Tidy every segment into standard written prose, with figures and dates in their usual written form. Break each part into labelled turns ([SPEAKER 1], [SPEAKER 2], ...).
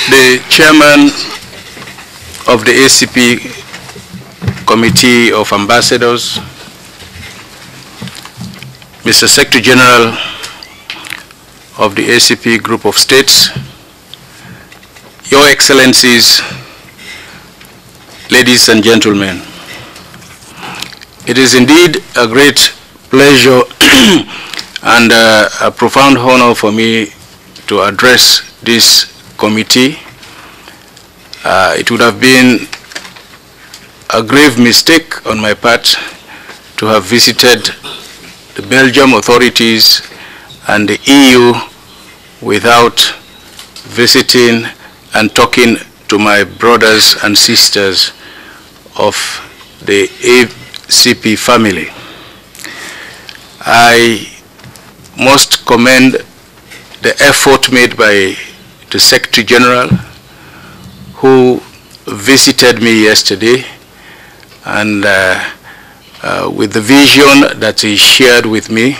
[SPEAKER 1] the chairman of the ACP Committee of Ambassadors, Mr. Secretary General of the ACP Group of States, Your Excellencies, ladies and gentlemen, it is indeed a great pleasure and a profound honor for me to address this committee. It would have been a grave mistake on my part to have visited the Belgium authorities and the EU without visiting and talking to my brothers and sisters of the ACP family. I must commend the effort made by the Secretary General, who visited me yesterday, and with the vision that he shared with me,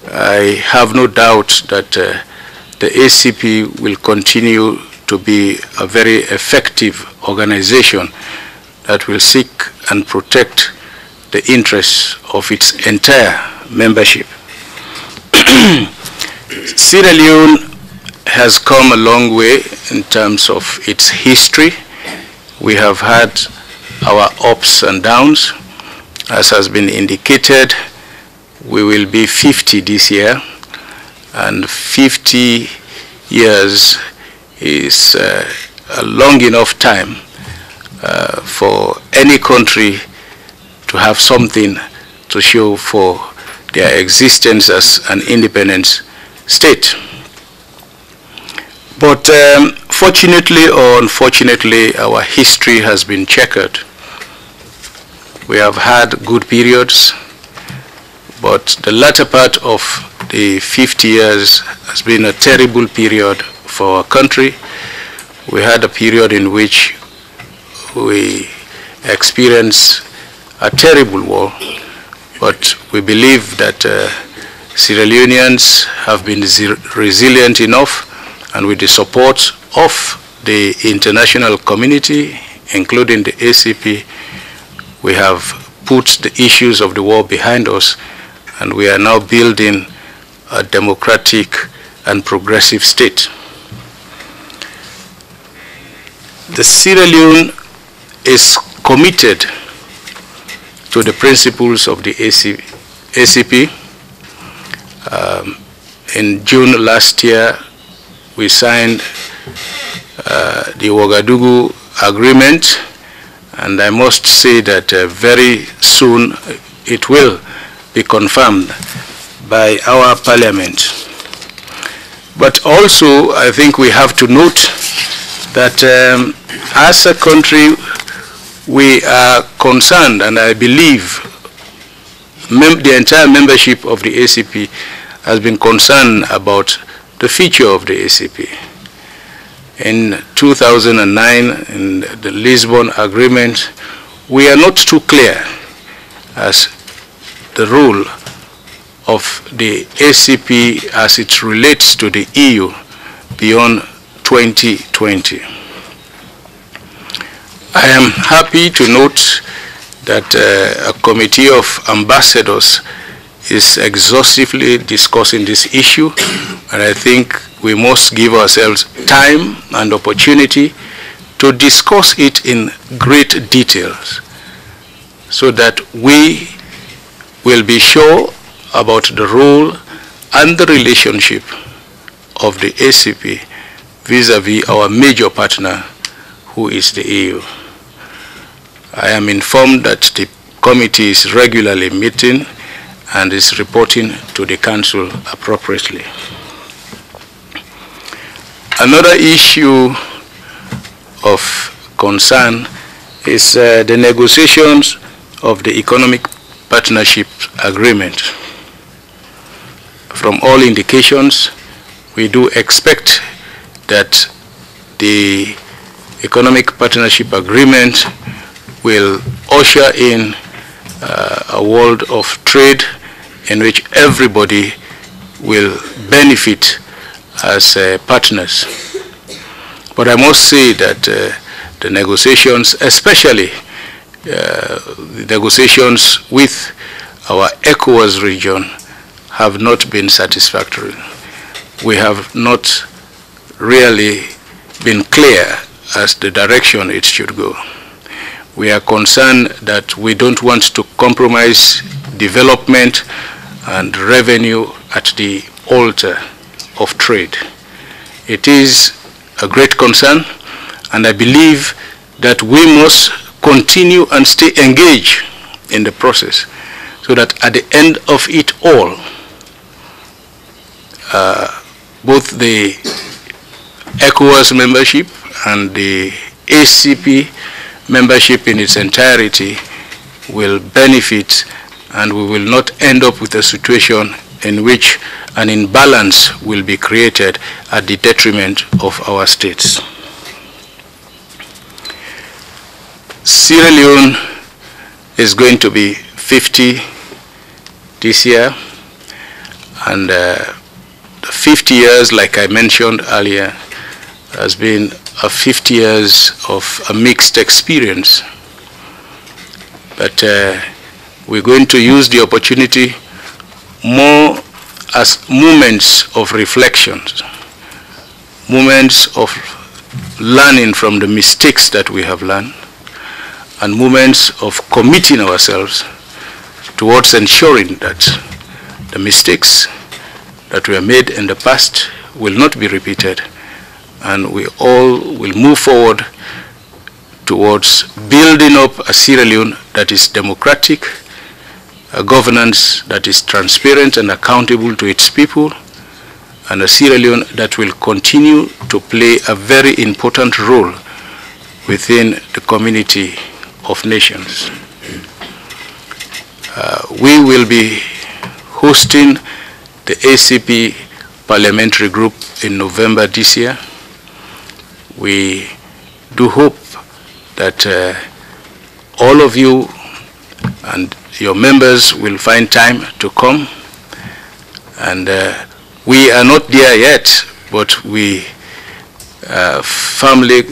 [SPEAKER 1] I have no doubt that the ACP will continue to be a very effective organization that will seek and protect the interests of its entire membership. Sierra Leone has come a long way in terms of its history. We have had our ups and downs. As has been indicated, we will be 50 this year, and 50 years is a long enough time for any country to have something to show for their existence as an independent state. But fortunately or unfortunately, our history has been checkered. We have had good periods, but the latter part of the 50 years has been a terrible period for our country. We had a period in which we experienced a terrible war, but we believe that Sierra Leoneans have been resilient enough, and with the support of the international community, including the ACP, we have put the issues of the war behind us, and we are now building a democratic and progressive state. The Sierra Leone is committed to the principles of the ACP. In June last year, we signed the Ouagadougou Agreement, and I must say that very soon it will be confirmed by our parliament. But also, I think we have to note that as a country, we are concerned, and I believe the entire membership of the ACP has been concerned about the future of the ACP. In 2009, in the Lisbon Agreement, we are not too clear as the role of the ACP as it relates to the EU beyond 2020. I am happy to note that a committee of ambassadors is exhaustively discussing this issue, and I think we must give ourselves time and opportunity to discuss it in great details so that we will be sure about the role and the relationship of the ACP vis-à-vis our major partner, who is the EU. I am informed that the committee is regularly meeting and is reporting to the Council appropriately. Another issue of concern is the negotiations of the Economic Partnership Agreement. From all indications, we do expect that the Economic Partnership Agreement will usher in a world of trade in which everybody will benefit as partners. But I must say that the negotiations, especially the negotiations with our ECOWAS region, have not been satisfactory. We have not really been clear as the direction it should go. We are concerned that we don't want to compromise development and revenue at the altar of trade. It is a great concern, and I believe that we must continue and stay engaged in the process so that at the end of it all, both the ECOWAS membership and the ACP membership in its entirety will benefit, and we will not end up with a situation in which an imbalance will be created at the detriment of our states. Sierra Leone is going to be 50 this year, and the 50 years, like I mentioned earlier, has been a 50 years of a mixed experience. But we're going to use the opportunity more as moments of reflection, moments of learning from the mistakes that we have learned, and moments of committing ourselves towards ensuring that the mistakes that were made in the past will not be repeated, and we all will move forward towards building up a Sierra Leone that is democratic, a governance that is transparent and accountable to its people, and a Sierra Leone that will continue to play a very important role within the community of nations. We will be hosting the ACP Parliamentary Group in November this year. We do hope that all of you and your members will find time to come. And we are not there yet, but we firmly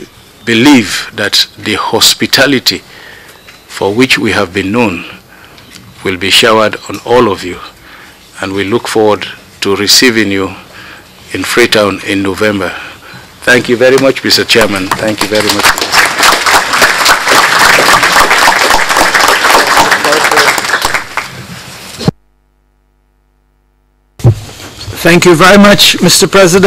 [SPEAKER 1] believe that the hospitality for which we have been known will be showered on all of you. And we look forward to receiving you in Freetown in November. Thank you very much, Mr. Chairman. Thank you very much.
[SPEAKER 2] Thank you very much, Mr. President.